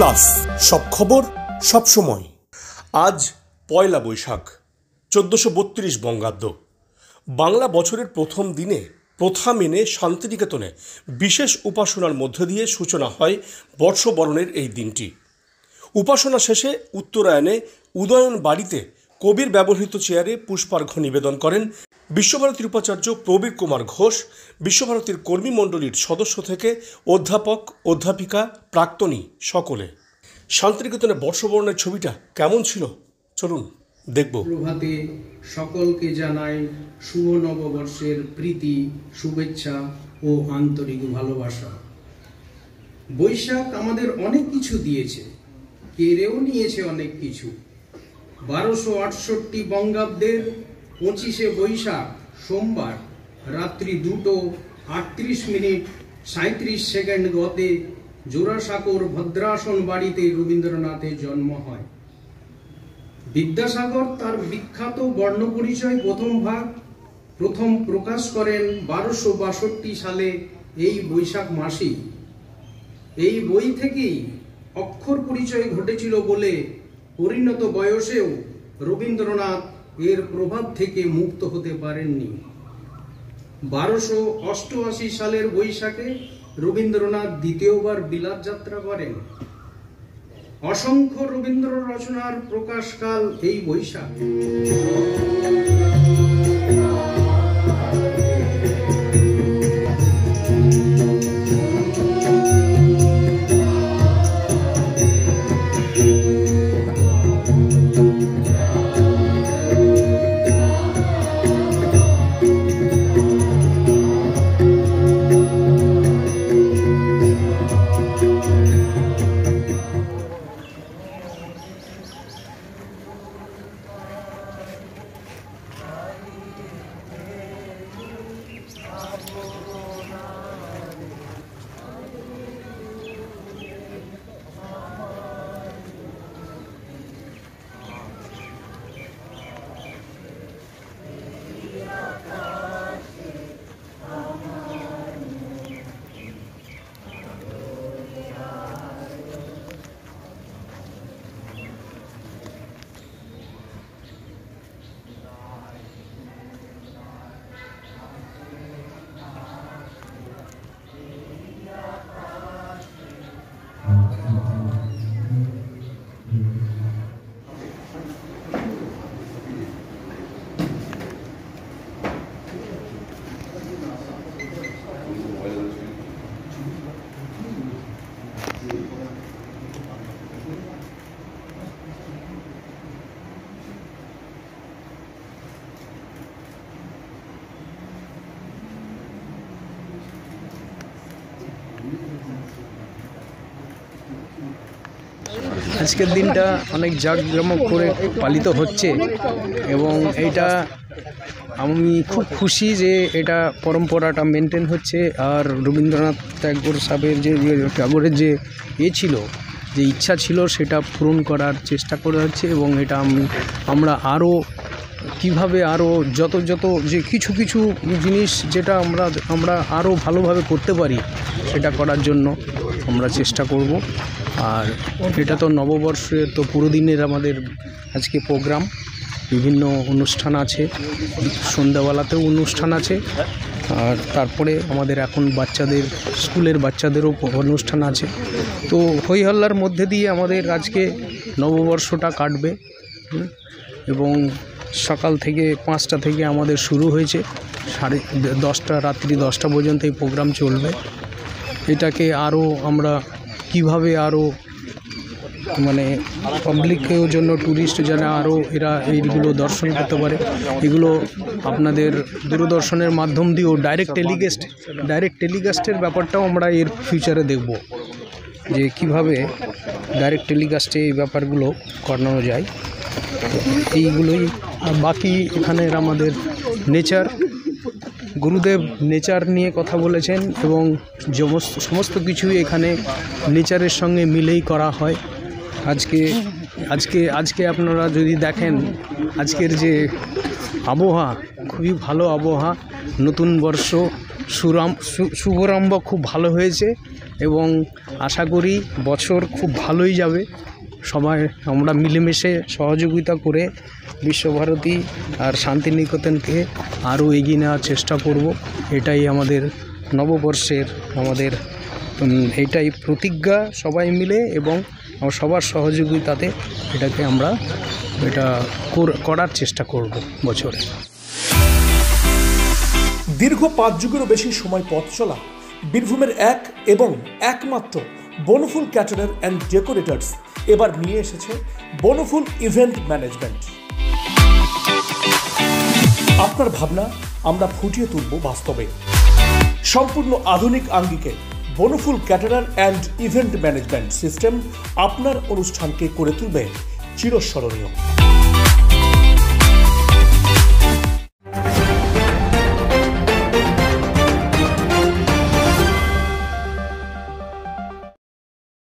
Plus, সব খবর সব সময়। আজ পয়লা বৈশাখ 1432 বঙ্গাব্দ। বাংলা বছরের প্রথম দিনে প্রথা মেনে শান্তিনিকেতনে বিশেষ উপাসনার মধ্য দিয়ে সূচনা হয় বর্ষবরণের এই দিনটি। উপাসনা শেষে উত্তরায়ণে উদয়ন বাড়িতে কবির ব্যবহৃত চেয়ারে পুষ্পার্ঘ্য নিবেদন করেন বিশ্বভারতীর উপাচার্য প্রবীর কুমার ঘোষ, বিশ্বভারতীর কর্মীমণ্ডলীর সদস্য থেকে অধ্যাপক, অধ্যাপিকা, প্রাক্তনী সকলে। শান্তিনিকেতনে বর্ষবরণের ছবিটা কেমন ছিল চলুন দেখব। প্রভাতে সকলকে জানাই শুভ নববর্ষের প্রীতি, শুভেচ্ছা ও আন্তরিক ভালোবাসা। বৈশাখ আমাদের অনেক কিছু দিয়েছে, কেড়েও নিয়েছে অনেক কিছু। 1268 বঙ্গাব্দের 25শে বৈশাখ সোমবার রাত্রি 2:38:37 গতে জোড়াসাঁকোর ভদ্রাসন বাড়িতে রবীন্দ্রনাথের জন্ম হয়। বিদ্যাসাগর তার বিখ্যাত বর্ণপরিচয় প্রথম প্রকাশ করেন 1262 সালে এই বৈশাখ মাসেই। এই বই থেকেই অক্ষর পরিচয় ঘটেছিল বলে পরিণত বয়সেও রবীন্দ্রনাথ এর প্রভাব থেকে মুক্ত হতে পারেননি। 1288 সালের বৈশাখে রবীন্দ্রনাথ দ্বিতীয়বার বিলাত যাত্রা করেন। অসংখ্য রবীন্দ্র রচনার প্রকাশকাল এই বৈশাখ। আজকের দিনটা অনেক জাঁকজমক করে পালিত হচ্ছে এবং এটা আমি খুব খুশি যে এটা পরম্পরাটা মেনটেন হচ্ছে। আর রবীন্দ্রনাথ ট্যাগোর সাহেবের ট্যাগোরের যে ছিল, যে ইচ্ছা ছিল সেটা পূরণ করার চেষ্টা করা হচ্ছে এবং এটা আমরা আরও কীভাবে আরও যত যে কিছু জিনিস যেটা আমরা আরও ভালোভাবে করতে পারি সেটা করার জন্য আমরা চেষ্টা করব। আর এটা তো নববর্ষের তো পুরো দিনের আমাদের আজকে প্রোগ্রাম, বিভিন্ন অনুষ্ঠান আছে, সন্ধ্যাবেলাতেও অনুষ্ঠান আছে। আর তারপরে আমাদের এখন স্কুলের বাচ্চাদেরও অনুষ্ঠান আছে। তো হই হল্লার মধ্যে দিয়ে আমাদের আজকে নববর্ষটা কাটবে এবং সকাল থেকে 5টা থেকে আমাদের শুরু হয়েছে, 10:30 রাত্রি 10টা পর্যন্ত এই প্রোগ্রাম চলবে। এটাকে আরও আমরা কিভাবে আরও মানে পাবলিকের জন্য, ট্যুরিস্ট যেন আরও এরা এইগুলো দর্শন করতে পারে, এগুলো আপনাদের দূরদর্শনের মাধ্যম দিয়েও ডাইরেক্ট টেলিকাস্টের ব্যাপারটাও আমরা এর ফিউচারে দেখব, যে কিভাবে ডাইরেক্ট টেলিকাস্টে এই ব্যাপারগুলো করানো যায়। এইগুলোই। বাকি এখানে আমাদের গুরুদেব নেচার নিয়ে কথা বলেছেন এবং সমস্ত কিছুই এখানে নেচারের সঙ্গে মিলেই করা হয়। আজকে আপনারা যদি দেখেন আজকের যে আবহাওয়া, খুবই ভালো আবহাওয়া। নতুন বর্ষ শুভারম্ভ খুব ভালো হয়েছে এবং আশা করি বছর খুব ভালোই যাবে। সবাই আমরা মিলেমিশে সহযোগিতা করে বিশ্বভারতী আর শান্তিনিকেতনকে আরও এগিয়ে নেওয়ার চেষ্টা করব। এটাই আমাদের নববর্ষের এটাই প্রতিজ্ঞা সবাই মিলে এবং সবার সহযোগিতাতে এটাকে আমরা করার চেষ্টা করব বছরে। দীর্ঘ 5 যুগেরও বেশি সময় পথ চলা বীরভূমের এক এবং একমাত্র বনফুল ক্যাটারার অ্যান্ড ডেকোরেটরস এবার নিয়ে এসেছে বনফুল ইভেন্ট ম্যানেজমেন্ট। আপনার ভাবনা আমরা ফুটিয়ে তুলব বাস্তবে। সম্পূর্ণ আধুনিক আঙ্গিকে Banaphool caterer and event management system আপনার অনুষ্ঠানকে করে তুলবে চিরস্মরণীয়।